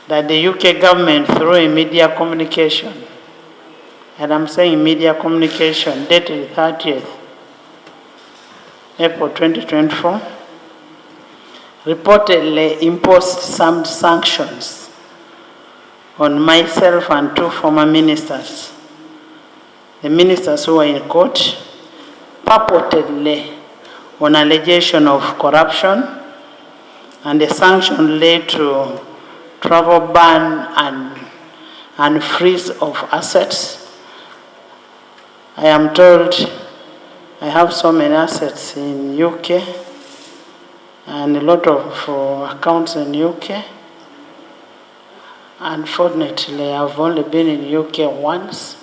that the UK government, through a media communication, and I'm saying media communication, dated 30th April 2024, reportedly imposed some sanctions on myself and 2 former ministers. The ministers who were in court, purportedly on allegation of corruption, and the sanction led to travel ban and freeze of assets. I am told I have so many assets in UK and a lot of accounts in UK. Unfortunately, I've only been in UK once.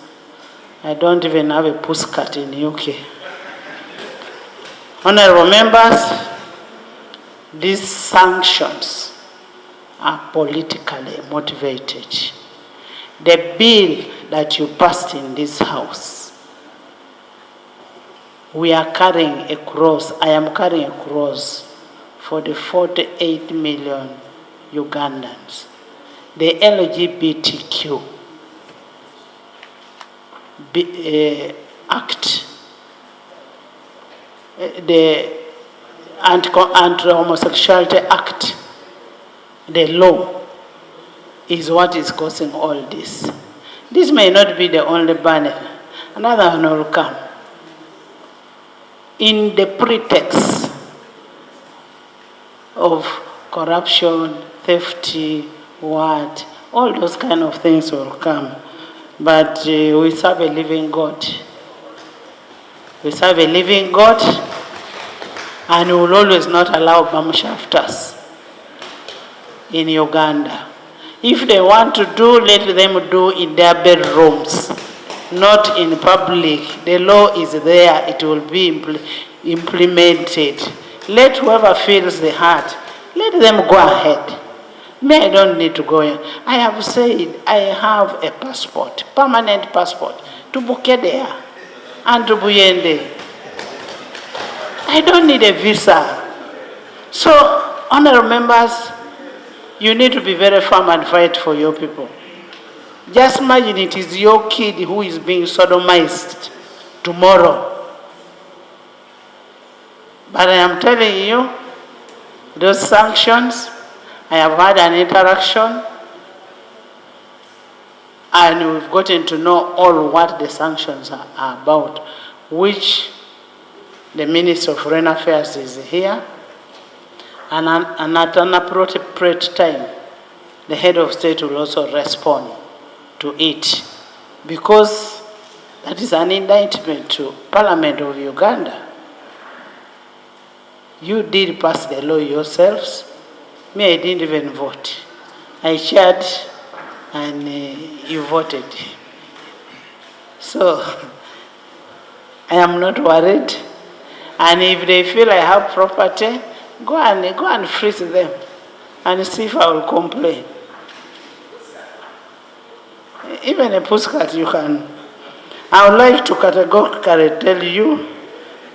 I don't even have a postcard in UK. Honorable members, these sanctions are politically motivated. The bill that you passed in this house, we are carrying a cross. I am carrying a cross for the 48 million Ugandans. The LGBTQ Act, the Anti-Homosexuality Act, the law, is what is causing all this. This may not be the only ban. Another one will come. In the pretext of corruption, theft, what, all those kind of things will come. But we serve a living God. We serve a living God, and we will always not allow bamshafters in Uganda. If they want to do, let them do in their bedrooms, not in public. The law is there, it will be implemented. Let whoever feels the heart, let them go ahead. Me, I don't need to go in. I have said I have a passport, permanent passport, to Bukedea and to Buyende. I don't need a visa. So, honorable members, you need to be very firm and fight for your people. Just imagine it is your kid who is being sodomized tomorrow. But I am telling you, those sanctions, I have had an interaction, and we've gotten to know all what the sanctions are about, which the Minister of Foreign Affairs is here, and at an appropriate time, the head of state will also respond to it, because that is an indictment to Parliament of Uganda. You did pass the law yourselves. Me, I didn't even vote. I shared and you voted. So, I am not worried. And if they feel I have property, go and freeze them and see if I will complain. Even a postcard you can. I would like to categorically tell you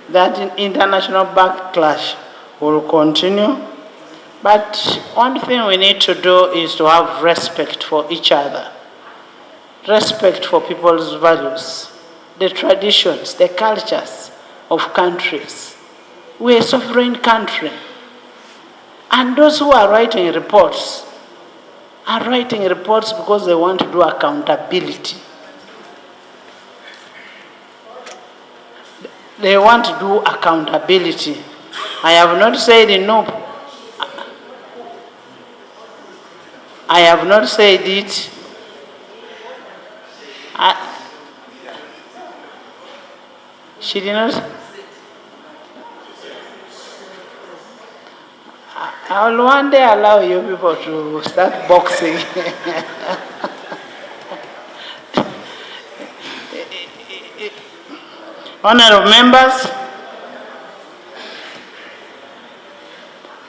that international backlash will continue. But one thing we need to do is to have respect for each other, respect for people's values, the traditions, the cultures of countries. We're a sovereign country. And those who are writing reports are writing reports because they want to do accountability. They want to do accountability. I have not said no. I have not said it. She did not. I will one day allow you people to start boxing. Honorable members,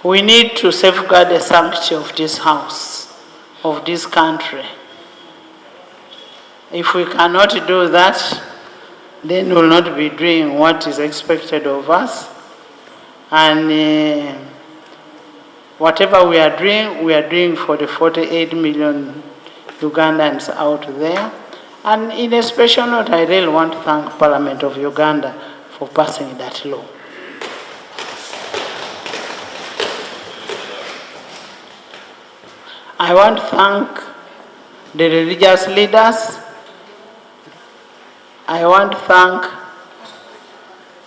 we need to safeguard the sanctity of this house, of this country. If we cannot do that, then we will not be doing what is expected of us. And whatever we are doing for the 48 million Ugandans out there. And in a special note, I really want to thank Parliament of Uganda for passing that law. I want to thank the religious leaders. I want to thank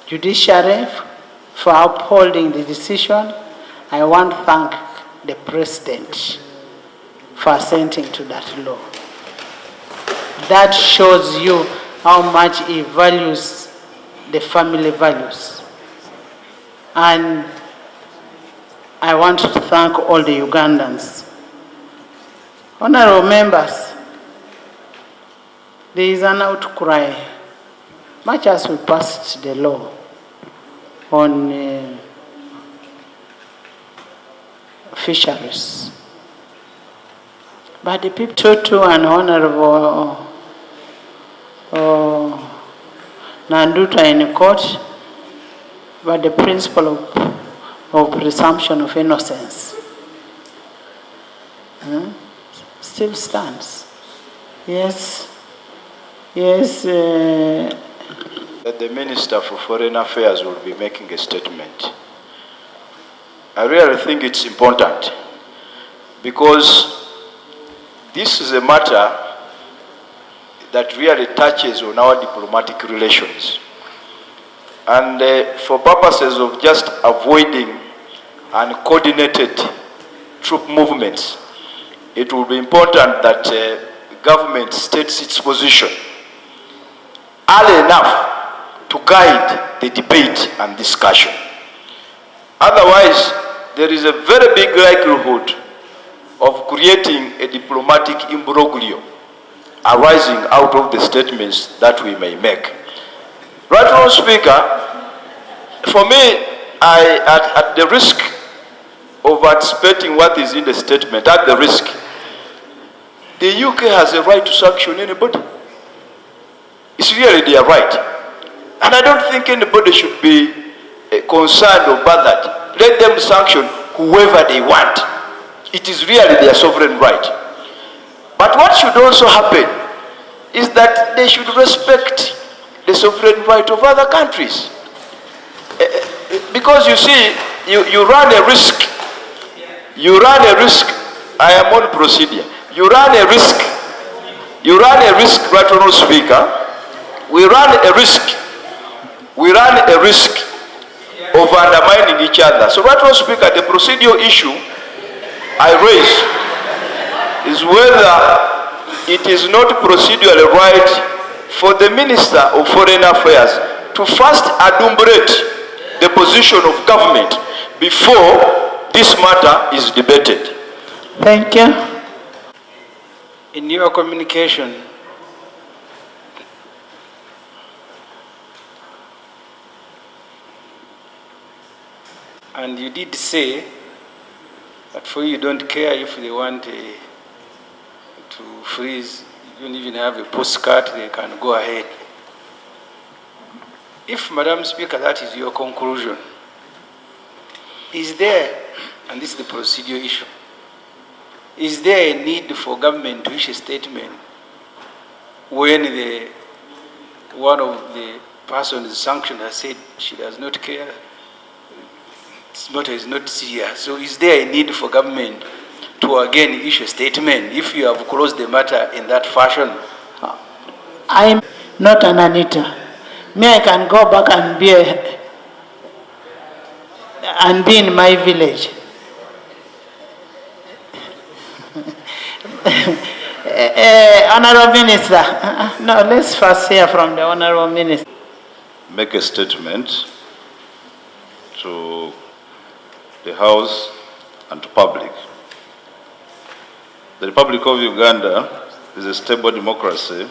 judiciary for upholding the decision. I want to thank the president for assenting to that law. That shows you how much he values the family values. And I want to thank all the Ugandans. Honorable members, there is an outcry, much as we passed the law on fisheries. But the people to an Honorable Nanduta in court, but the principle of presumption of innocence still stands. Yes. Yes. That the Minister for Foreign Affairs will be making a statement. I really think it's important because this is a matter that really touches on our diplomatic relations. And for purposes of just avoiding uncoordinated troop movements, it will be important that government states its position early enough to guide the debate and discussion. Otherwise, there is a very big likelihood of creating a diplomatic imbroglio arising out of the statements that we may make. Right, Honorable Speaker, for me, at the risk of anticipating what is in the statement, at the risk, the UK has a right to sanction anybody. It's really their right. And I don't think anybody should be concerned or bothered. Let them sanction whoever they want. It is really their sovereign right. But what should also happen is that they should respect the sovereign right of other countries. Because you see, you run a risk. You run a risk. I am on procedure. You run a risk. You run a risk, right, Honorable Speaker. We run a risk. We run a risk of undermining each other. So, right, Honorable Speaker, the procedural issue I raise is whether it is not procedurally right for the Minister of Foreign Affairs to first adumbrate the position of government before this matter is debated. Thank you. In your communication, and you did say that for you don't care if they want to freeze, you don't even have a postcard, they can go ahead. If, Madam Speaker, that is your conclusion, is there, and this is the procedural issue, is there a need for government to issue a statement when one of the persons sanctioned has said she does not care, this matter is not serious? So is there a need for government to again issue a statement if you have closed the matter in that fashion? I'm not an Anita. Me, I can go back and be in my village. Honorable Minister, no, let's first hear from the Honorable Minister. Make a statement to the House and to public. The Republic of Uganda is a stable democracy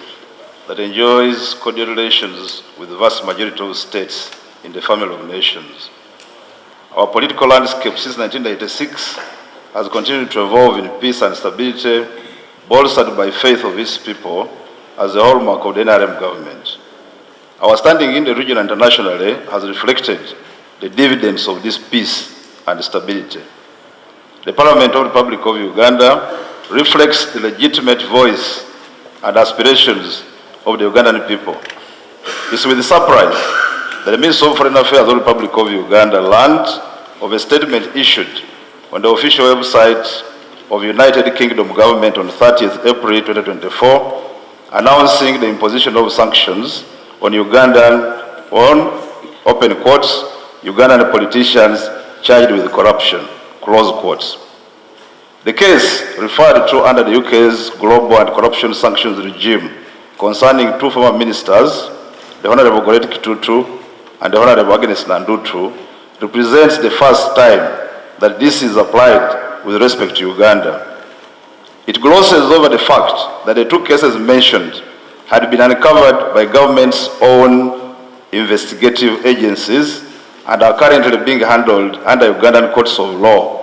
that enjoys cordial relations with the vast majority of states in the family of nations. Our political landscape since 1996 has continued to evolve in peace and stability, bolstered by faith of its people as the hallmark of the NRM government. Our standing in the region and internationally has reflected the dividends of this peace and stability. the Parliament of the Republic of Uganda reflects the legitimate voice and aspirations of the Ugandan people. It's with surprise that the Minister of Foreign Affairs of the Republic of Uganda learned of a statement issued on the official website of United Kingdom government on 30th April 2024, announcing the imposition of sanctions on open quotes, Ugandan politicians charged with corruption, close quotes. The case referred to under the UK's global anti-corruption sanctions regime concerning two former ministers, the Honourable Goretti Kitutu and the Honourable Agnes Nandutu, represents the first time that this is applied with respect to Uganda. It glosses over the fact that the two cases mentioned had been uncovered by government's own investigative agencies and are currently being handled under Ugandan courts of law.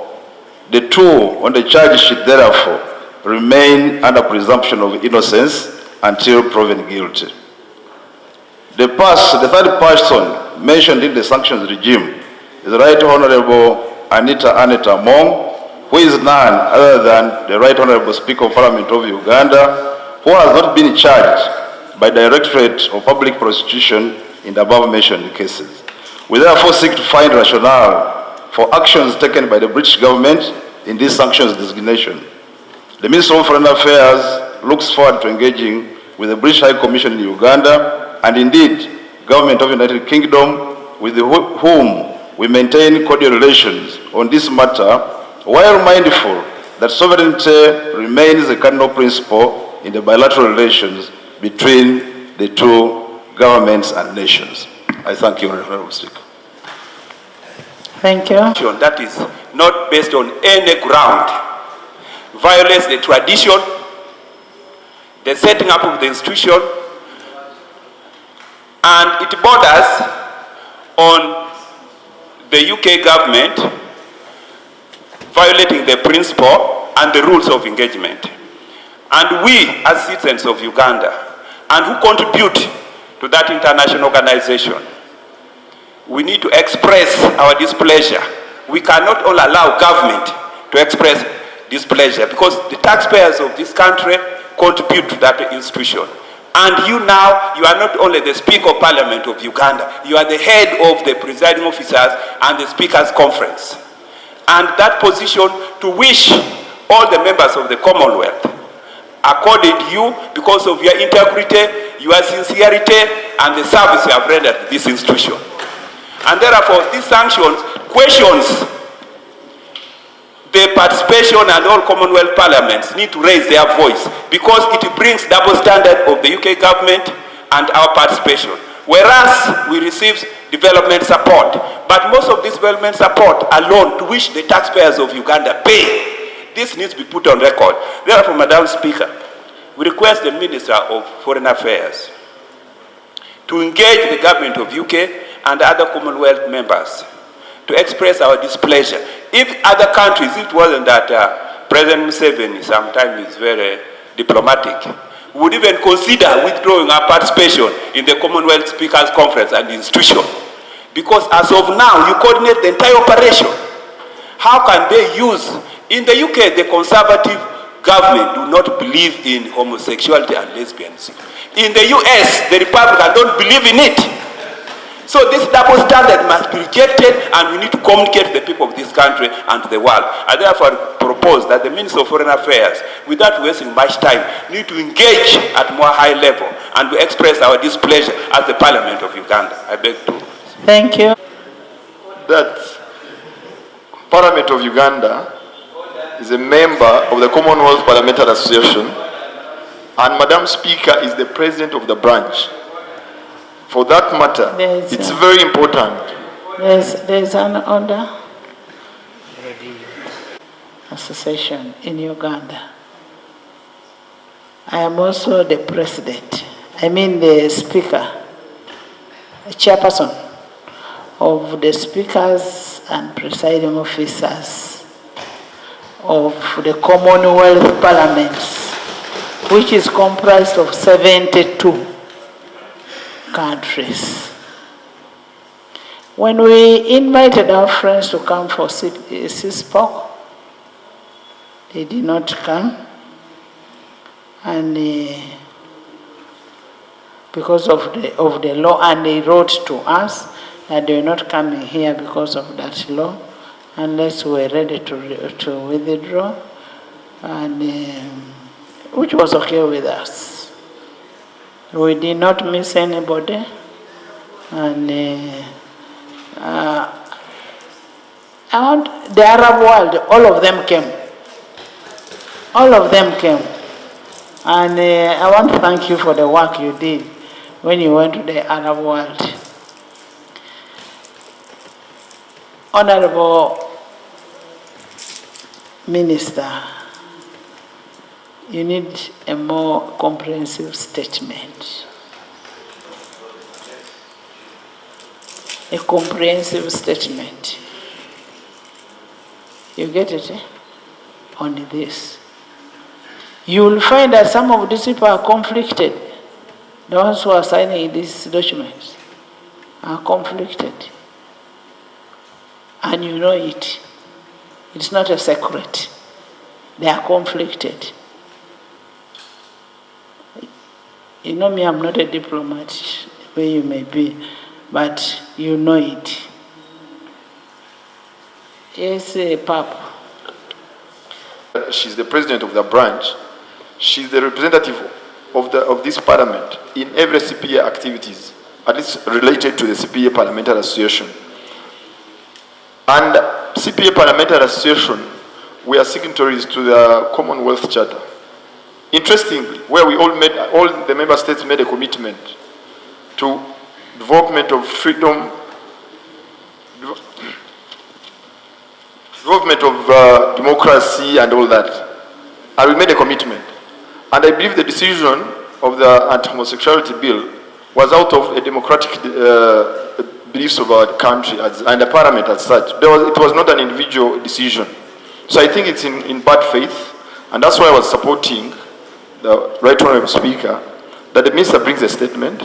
The two on the charge sheet therefore remain under presumption of innocence until proven guilty. The third person mentioned in the sanctions regime is the Right Honourable Annita Amongo, who is none other than the Right Honourable Speaker of Parliament of Uganda, who has not been charged by Directorate of Public Prosecution in the above mentioned cases. We therefore seek to find rationale for actions taken by the British government in this sanctions designation. The Minister of Foreign Affairs looks forward to engaging with the British High Commission in Uganda and indeed Government of the United Kingdom, with whom we maintain cordial relations on this matter, while mindful that sovereignty remains a cardinal principle in the bilateral relations between the two governments and nations. I thank you, Honourable Speaker. Thank you. That is not based on any ground, violates the tradition, the setting up of the institution, and it borders on the UK government violating the principle and the rules of engagement. And we, as citizens of Uganda, and who contribute to that international organization, we need to express our displeasure. We cannot only allow government to express displeasure because the taxpayers of this country contribute to that institution. And you now, you are not only the Speaker of Parliament of Uganda, you are the head of the presiding officers and the Speakers' Conference. And that position to wish all the members of the Commonwealth accorded you because of your integrity, your sincerity, and the service you have rendered to this institution. And therefore, these sanctions questions the participation, and all Commonwealth parliaments need to raise their voice because it brings double standard of the UK government and our participation. Whereas we receive development support, but most of this development support alone to which the taxpayers of Uganda pay, this needs to be put on record. Therefore, Madam Speaker, we request the Minister of Foreign Affairs to engage the government of UK and other Commonwealth members to express our displeasure. If other countries, it wasn't that President Museveni sometimes is very diplomatic, would even consider withdrawing our participation in the Commonwealth Speakers Conference and the institution. Because as of now, you coordinate the entire operation. How can they use, in the UK, the Conservative government do not believe in homosexuality and lesbianism. In the US, the Republicans don't believe in it. So this double standard must be rejected, and we need to communicate to the people of this country and to the world. I therefore propose that the Minister of Foreign Affairs, without wasting much time, need to engage at more high level and to express our displeasure as the Parliament of Uganda. I beg to. Thank you. That Parliament of Uganda is a member of the Commonwealth Parliamentary Association, and Madam Speaker is the President of the branch. For that matter, it's very important. There's an order association in Uganda. I am also the president, the speaker, chairperson of the speakers and presiding officers of the Commonwealth Parliaments, which is comprised of 72 countries. When we invited our friends to come for CISPOC, They did not come. And because of the law, and they wrote to us that they were not coming here because of that law, unless we were ready to withdraw, and which was okay with us. We did not miss anybody, and I want the Arab world, all of them came. All of them came. And I want to thank you for the work you did when you went to the Arab world. Honorable Minister, you need a more comprehensive statement. A comprehensive statement. You get it, eh? On this. You will find that some of these people are conflicted. The ones who are signing these documents are conflicted. And you know it. It's not a secret. They are conflicted. You know me, I'm not a diplomat, the way you may be, but you know it. Yes, Papa. She's the president of the branch. She's the representative of this parliament in every CPA activities, at least related to the CPA Parliamentary Association. And CPA Parliamentary Association, we are signatories to the Commonwealth Charter. Interestingly, where all the member states made a commitment to development of freedom, development of democracy and all that. And we made a commitment. And I believe the decision of the anti-homosexuality bill was out of a democratic beliefs of our country and the parliament as such. It was not an individual decision. So I think it's in bad faith, and that's why I was supporting the Right Honourable Speaker, that the Minister brings a statement,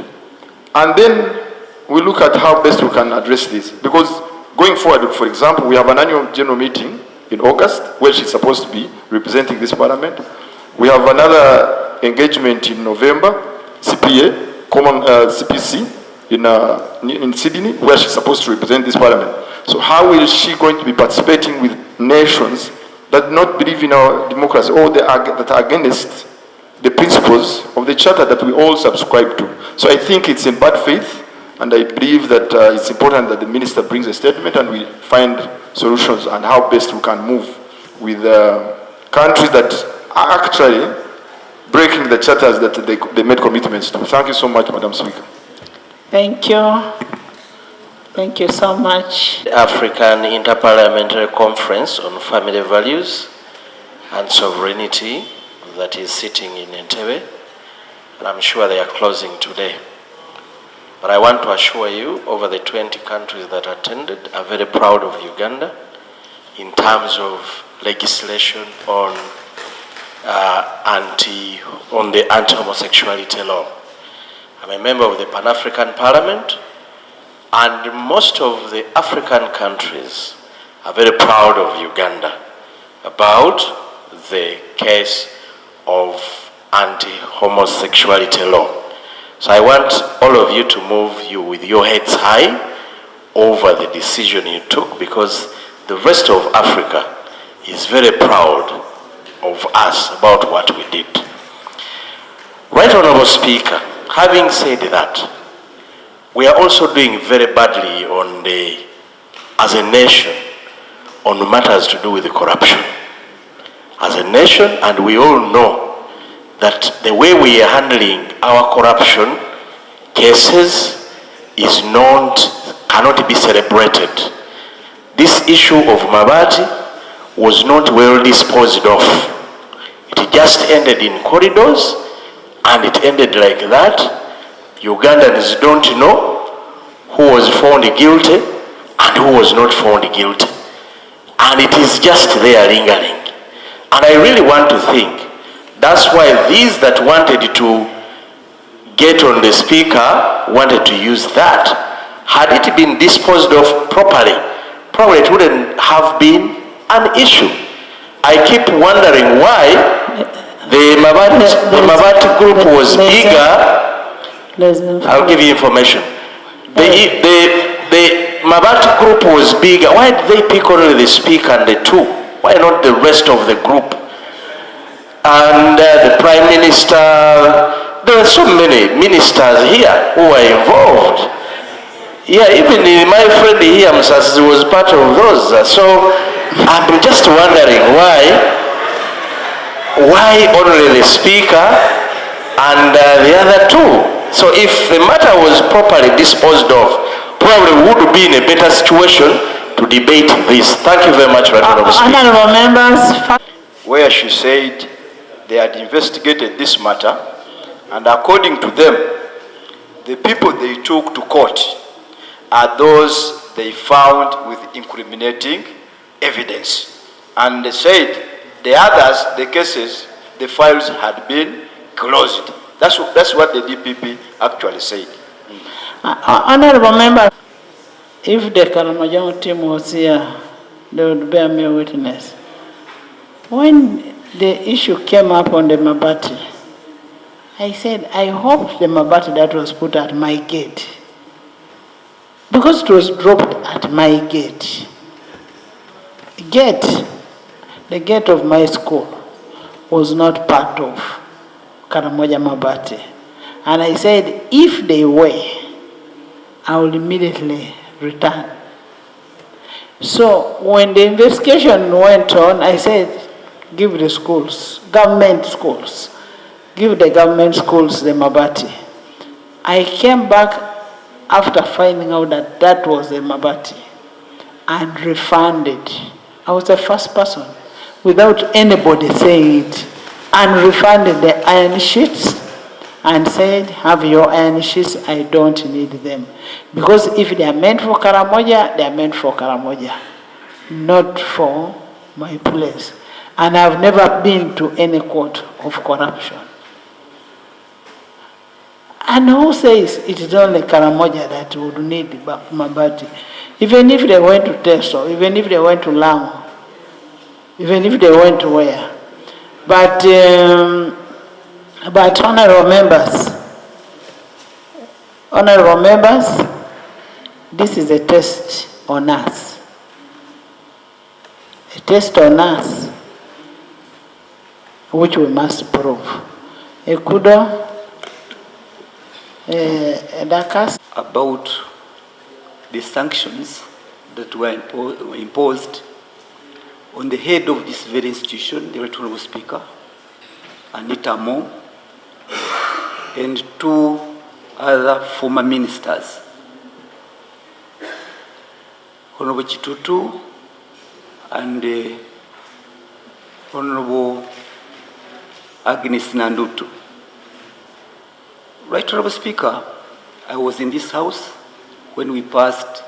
and then we look at how best we can address this. Because going forward, for example, we have an annual general meeting in August, where she's supposed to be representing this parliament. We have another engagement in November, CPA, CPC, in Sydney, where she's supposed to represent this parliament. So how is she going to be participating with nations that do not believe in our democracy, or that are against the principles of the charter that we all subscribe to? So I think it's in bad faith, and I believe that it's important that the minister brings a statement and we find solutions on how best we can move with countries that are actually breaking the charters that they made commitments to. Thank you so much, Madam Speaker. Thank you. Thank you so much. The African Interparliamentary Conference on Family Values and Sovereignty that is sitting in Entebbe, and I'm sure they are closing today. But I want to assure you, over the 20 countries that attended are very proud of Uganda in terms of legislation on the anti-homosexuality law. I'm a member of the Pan-African Parliament, and most of the African countries are very proud of Uganda about the case of anti-homosexuality law. So I want all of you to move with your heads high over the decision you took, because the rest of Africa is very proud of us about what we did. Right Honourable Speaker, having said that, we are also doing very badly as a nation on matters to do with the corruption. As a nation, and we all know that the way we are handling our corruption cases cannot be celebrated. This issue of Mabati was not well disposed of. It just ended in corridors, and it ended like that. Ugandans don't know who was found guilty and who was not found guilty. And it is just there lingering. And I really want to think, that's why these that wanted to get on the speaker wanted to use that. Had it been disposed of properly, probably it wouldn't have been an issue. I keep wondering why the Mabati group was bigger. I'll give you information. The Mabati group was bigger. Why did they pick only the speaker and the two? Why not the rest of the group? And the Prime Minister, there are so many ministers here who are involved. Yeah, even my friend here, Msas, was part of those. So I'm just wondering why only the speaker and the other two? So if the matter was properly disposed of, probably we would be in a better situation to debate this. Thank you very much, Honorable Speaker. Honorable members, Where she said they had investigated this matter, and according to them, the people they took to court are those they found with incriminating evidence. And they said the others, the cases, the files had been closed. That's what the DPP actually said. honorable members, if the Karamojong team was here, they would bear me witness. When the issue came up on the Mabati, I said, I hope the Mabati that was put at my gate, because it was dropped at my gate. The gate of my school was not part of Karamoja Mabati. And I said, if they were, I will immediately return. So when the investigation went on, I said, give the schools, government schools, give the government schools the Mabati. I came back after finding out that that was the Mabati and refunded. I was the first person, without anybody saying it, and refunded the iron sheets and said, have your iron sheets, I don't need them. Because if they are meant for Karamoja, they are meant for Karamoja, not for my place. And I've never been to any court of corruption. And who says it is only Karamoja that would need Mabati? Even if they went to Teso, even if they went to Lamu, even if they went to where. But honorable members, this is a test on us. A test on us, which we must prove. Ekudo, Dakas. About the sanctions that were imposed on the head of this very institution, the Right Honorable Speaker, Annita Amongo, and two other former ministers, Honorable Chitutu and Honorable Agnes Nandutu. Right Honorable Speaker, I was in this house when we passed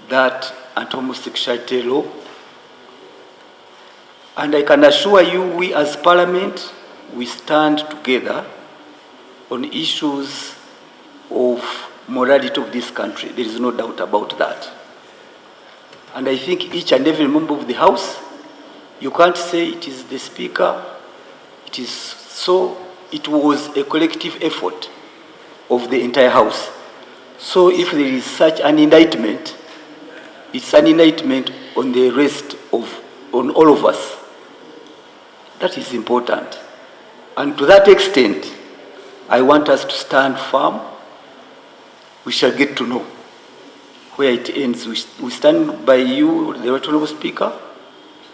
that anti-homosexuality law, and I can assure you, we as Parliament, we stand together on issues of morality of this country. There is no doubt about that. And I think each and every member of the House, you can't say it is the Speaker, it is so, it was a collective effort of the entire House. So if there is such an indictment, it's an indictment on the rest of, on all of us. That is important. And to that extent, I want us to stand firm. We shall get to know where it ends. We stand by you, the Right Honorable Speaker,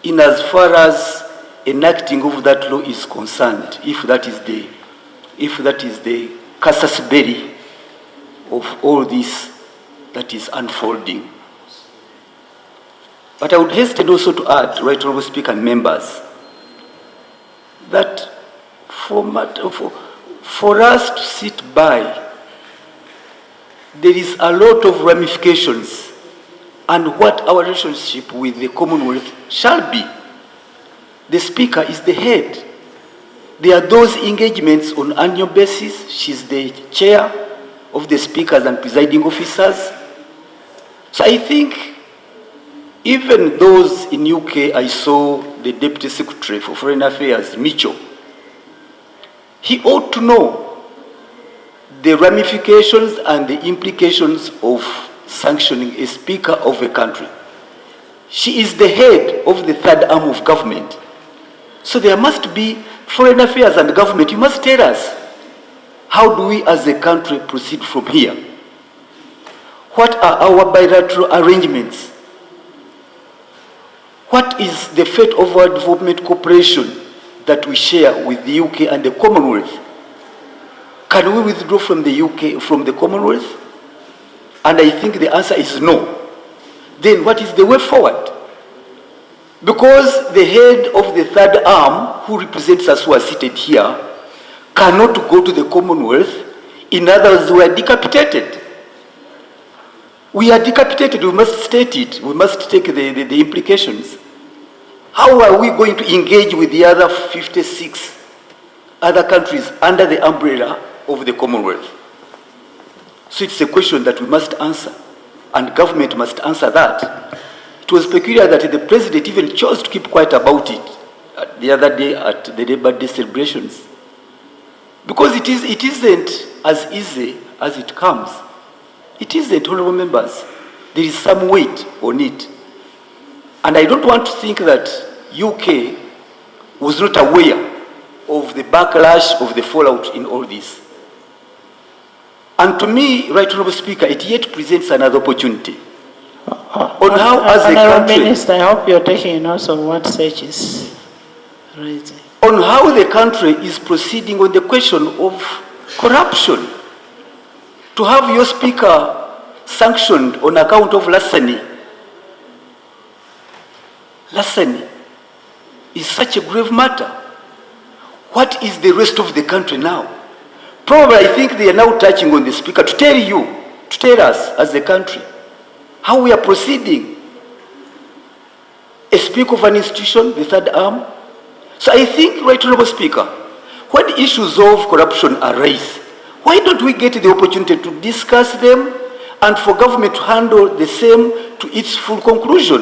in as far as enacting of that law is concerned, if that is the casus belli of all this that is unfolding. But I would hasten also to add, Right Honorable Speaker and members, that for us to sit by, there is a lot of ramifications and what our relationship with the Commonwealth shall be. The Speaker is the head. There are those engagements on annual basis. She's the chair of the speakers and presiding officers. So I think even those in UK, I saw the Deputy Secretary for Foreign Affairs, Mitchell, he ought to know the ramifications and the implications of sanctioning a speaker of a country. She is the head of the third arm of government. So there must be foreign affairs and government. You must tell us, how do we as a country proceed from here? What are our bilateral arrangements? What is the fate of our development cooperation that we share with the UK and the Commonwealth? Can we withdraw from the UK, from the Commonwealth? And I think the answer is no. Then what is the way forward? Because the head of the third arm, who represents us who are seated here, cannot go to the Commonwealth. In other words, we are decapitated. We are decapitated, we must state it. We must take the implications. How are we going to engage with the other 56 other countries under the umbrella of the Commonwealth? So it's a question that we must answer, and government must answer that. It was peculiar that the president even chose to keep quiet about it the other day at the Labour Day celebrations. Because it isn't as easy as it comes. It isn't, honorable members. There is some weight on it. And I don't want to think that UK was not aware of the backlash of the fallout in all this. And to me, Right Honorable Speaker, it yet presents another opportunity. On how as a country, Minister, I hope you're taking notes of what Sage is raising. On how the country is proceeding on the question of corruption. To have your speaker sanctioned on account of larceny is such a grave matter. What is the rest of the country now? Probably I think they are now touching on the speaker to tell us as a country, how we are proceeding. A speaker of an institution, the third arm. So I think, Right Honorable Speaker, when issues of corruption arise, why don't we get the opportunity to discuss them and for government to handle the same to its full conclusion?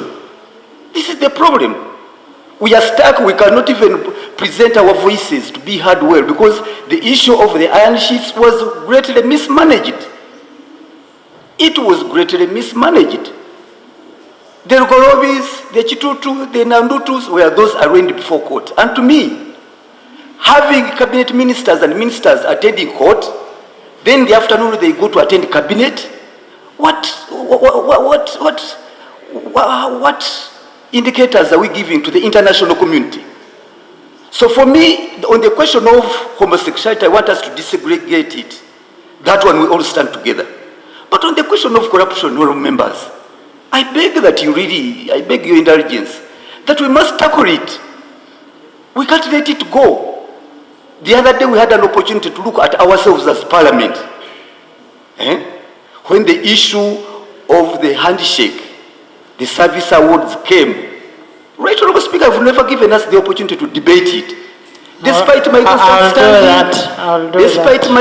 This is the problem. We are stuck, we cannot even present our voices to be heard well because the issue of the iron sheets was greatly mismanaged. It was greatly mismanaged. The Rugorobis, the Chitutu, the Nandutus were those arraigned before court. And to me, having cabinet ministers and ministers attending court, then in the afternoon they go to attend cabinet, what indicators are we giving to the international community? So for me, on the question of homosexuality, I want us to disaggregate it. That one we all stand together. But on the question of corruption, honorable members, I beg your indulgence, that we must tackle it. We can't let it go. The other day we had an opportunity to look at ourselves as parliament. When the issue of the handshake, the service awards came, Right Honorable Speaker, have never given us the opportunity to debate it. Despite my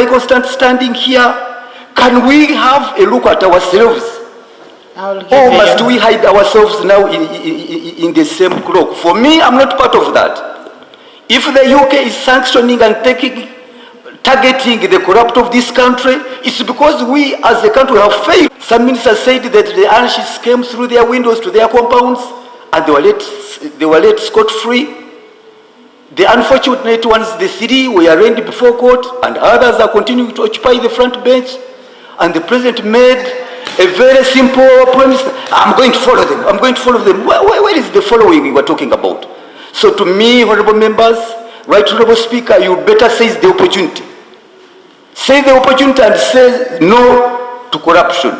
constant standing here, can we have a look at ourselves? Or must we hide ourselves now in the same cloak? For me, I'm not part of that. If the UK is sanctioning and targeting the corrupt of this country, it's because we as a country have failed. Some ministers said that the anarchists came through their windows to their compounds and they were let scot-free. The unfortunate ones, the three, were arraigned before court and others are continuing to occupy the front bench. And the president made a very simple promise: I'm going to follow them. I'm going to follow them. Where is the following we were talking about? So to me, honorable members, Right Honorable Speaker, you better seize the opportunity. Seize the opportunity and say no to corruption.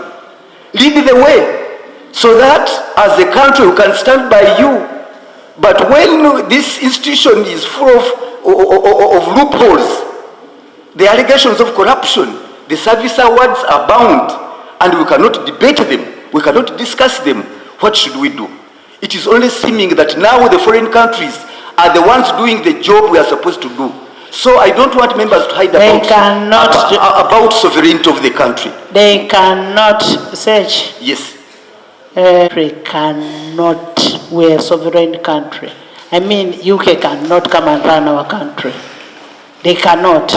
Lead the way so that as a country we can stand by you. But when this institution is full of loopholes, the allegations of corruption, the service awards are bound, and we cannot debate them, we cannot discuss them. What should we do? It is only seeming that now the foreign countries are the ones doing the job we are supposed to do. So I don't want members to hide about sovereignty of the country. They cannot search. Yes. Country cannot, we're a sovereign country. I mean, UK cannot come and run our country. They cannot.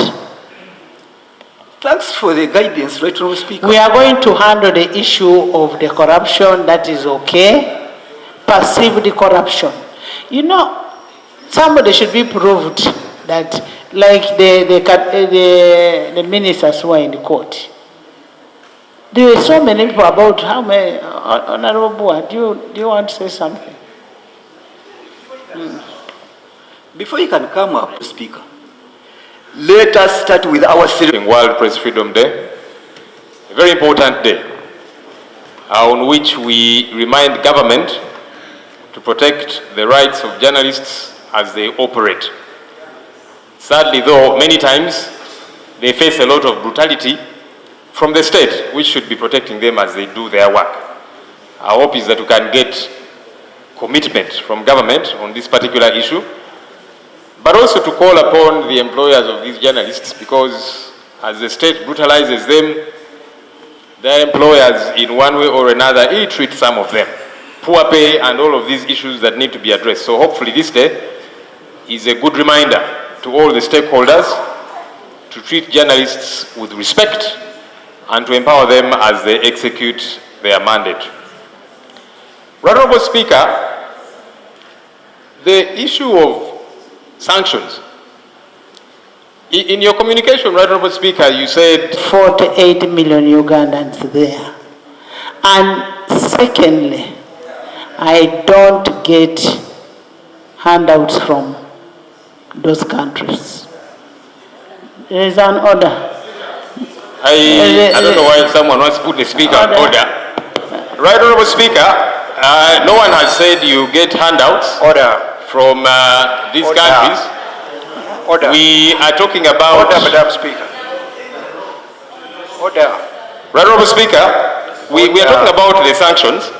Thanks for the guidance, Right Honourable Speaker. We are going to handle the issue of the corruption, that is okay. Perceived corruption. You know, somebody should be proved that, like the ministers who are in the court. There were so many people about how many, Honorable Bua, do you want to say something? Before you can come up, Speaker, let us start with our ceremony. World Press Freedom Day, a very important day on which we remind government to protect the rights of journalists as they operate. Sadly, though, many times they face a lot of brutality from the state, which should be protecting them as they do their work. Our hope is that we can get commitment from government on this particular issue, but also to call upon the employers of these journalists, because as the state brutalizes them, their employers in one way or another ill-treat some of them. Poor pay and all of these issues that need to be addressed. So hopefully this day is a good reminder to all the stakeholders to treat journalists with respect and to empower them as they execute their mandate. Right Honourable Speaker, the issue of sanctions. In your communication, Right Honourable Speaker, you said 48 million Ugandans there. And secondly, I don't get handouts from those countries. There is an order. I don't know why someone wants to put the speaker on order. Right Honourable Speaker, no one has said you get handouts from these countries. We are talking about... Madam Speaker. Right Honourable Speaker, we are talking about the sanctions,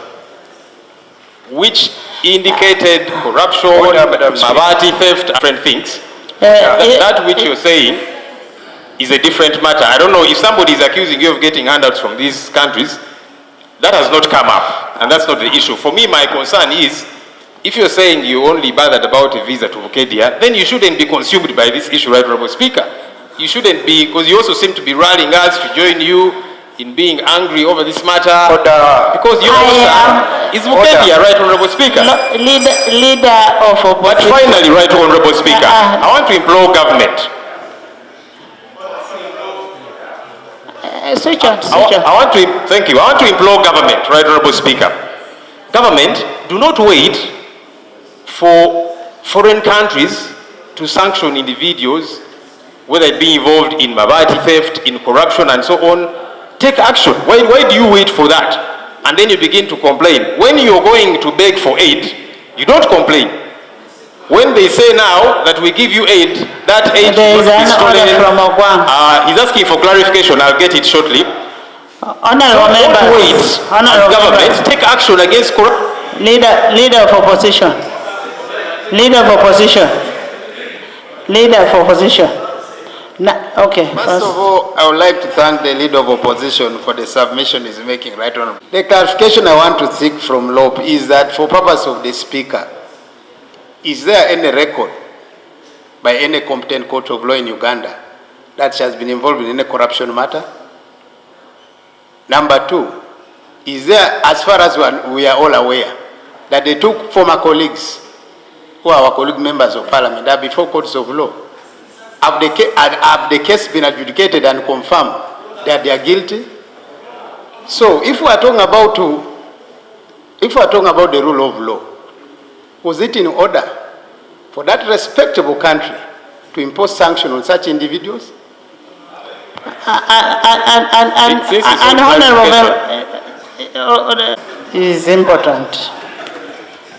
which indicated corruption, Mabati theft, different things. That which you're saying is a different matter. I don't know if somebody is accusing you of getting handouts from these countries. That has not come up, and that's not the issue. For me, my concern is, if you're saying you only bothered about a visa to Vokedia, then you shouldn't be consumed by this issue, Right Honourable Speaker. You shouldn't be, because you also seem to be rallying us to join you in being angry over this matter. Because your answer is Vokedia, Right Honourable Speaker. Leader of opposition. But finally, Right Honourable Speaker, I want to implore government. Switch on. Thank you. I want to implore government, Right Honourable Speaker. Government, do not wait for foreign countries to sanction individuals, whether it be involved in Mabati theft, in corruption and so on. Take action. Why do you wait for that? And then you begin to complain. When you're going to beg for aid, you don't complain. When they say now that we give you aid, that aid is stolen. He's asking for clarification. I'll get it shortly. Honourable members. Don't wait. Government, take action against corruption. Leader of opposition. Leader of opposition. Leader of opposition. Okay. First of all, I would like to thank the leader of opposition for the submission he's making, Right Honourable. The clarification I want to seek from LOP is that for purpose of the Speaker, is there any record by any competent court of law in Uganda that has been involved in any corruption matter? Number two, is there, as far as we are all aware, that they took former colleagues who are our colleague members of parliament that before courts of law? Have the case been adjudicated and confirmed that they are guilty? So if we are talking about the rule of law, was it in order for that respectable country to impose sanctions on such individuals? And honourable is important.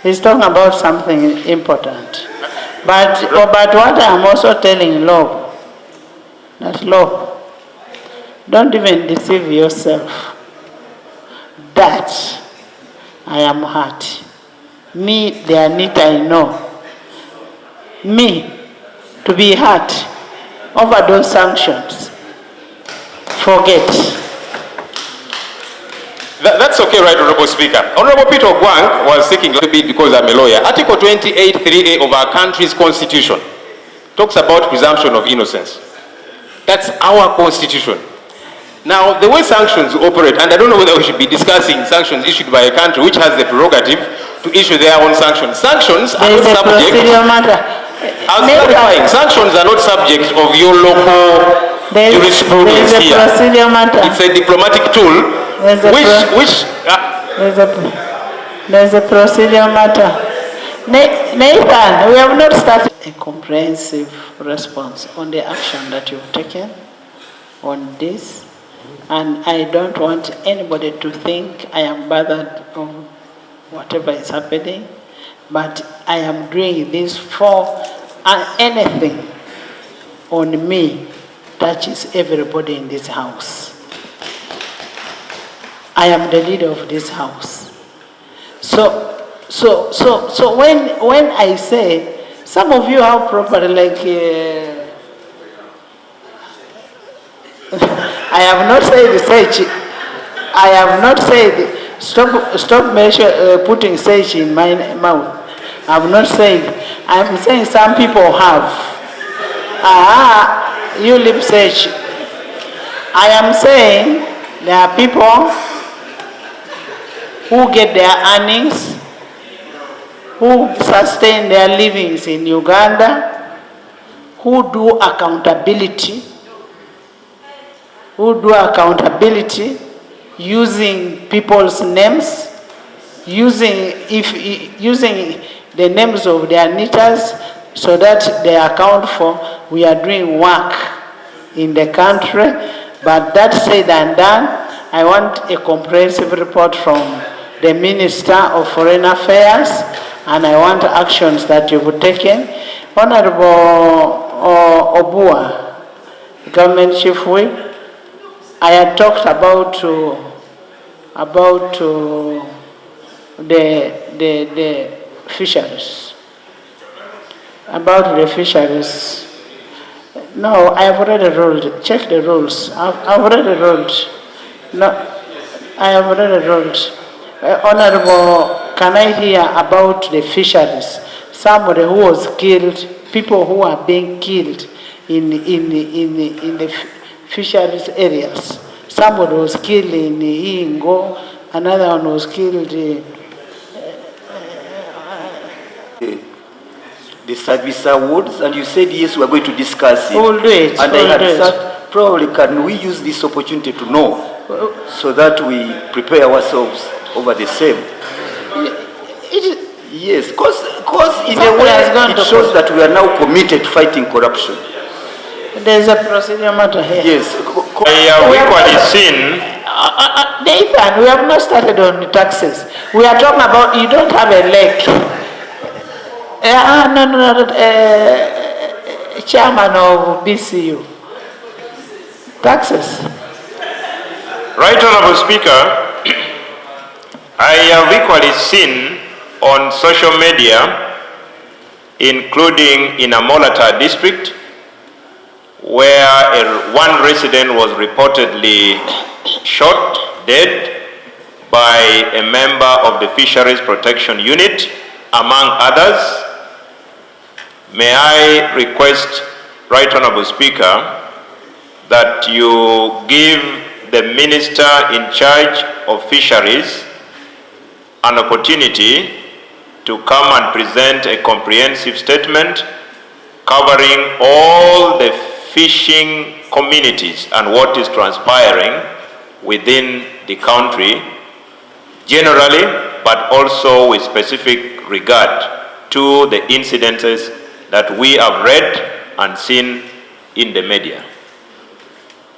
He's talking about something important. But what I'm also telling Lob, that Lob, don't even deceive yourself that I am hurt. Me, the Annita I know, me to be hurt over those sanctions, forget. That's okay, right, Honorable Speaker. Honorable Peter Ogwang was seeking to be because I'm a lawyer. Article 28(3)(a) of our country's constitution talks about presumption of innocence. That's our constitution. Now, the way sanctions operate, and I don't know whether we should be discussing sanctions issued by a country which has the prerogative to issue their own sanctions. Sanctions are not subject. I was clarifying. Sanctions are not subject of your local jurisprudence here. It's a diplomatic tool. There's a procedure matter. Nathan, we have not started a comprehensive response on the action that you've taken on this, and I don't want anybody to think I am bothered of whatever is happening, but I am doing this for anything on me touches everybody in this house. I am the leader of this house. So when I say, some of you have property like, I have not said sage. I have not said, stop putting sage in my mouth. I have not said, I'm saying some people have. You lip sage. I am saying there are people who get their earnings, who sustain their livings in Uganda, who do accountability, using people's names, using the names of their knitters so that they account for we are doing work in the country. But that said and done, I want a comprehensive report from the Minister of Foreign Affairs, and I want actions that you've taken. Honorable Obua, Government Chief Whip, I had talked about the fisheries. About the fisheries. No, I have already ruled. Check the rules. I've already ruled. No, I have already ruled. Honorable, can I hear about the fisheries? Somebody who was killed, people who are being killed in the fisheries areas. Somebody was killed in Ingo, another one was killed the service awards, and you said yes, we are going to discuss it. We'll do it. And I had said, probably can we use this opportunity to know so that we prepare ourselves over the same? Yes, because in a way it shows that we are now committed to fighting corruption. There's a procedure matter here. Yes. I have equally seen. Nathan, we have not started on the taxes. We are talking about you don't have a leg. Chairman of BCU. Taxes. Right, Honorable Speaker, I have equally seen on social media, including in Amolata district, where one resident was reportedly shot dead by a member of the Fisheries Protection Unit, among others. May I request, Right Honorable Speaker, that you give the Minister in charge of Fisheries an opportunity to come and present a comprehensive statement covering all the fishing communities and what is transpiring within the country generally, but also with specific regard to the incidences that we have read and seen in the media.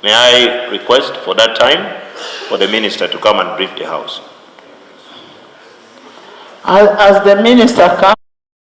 May I request for that time for the Minister to come and brief the House? As the Minister comes,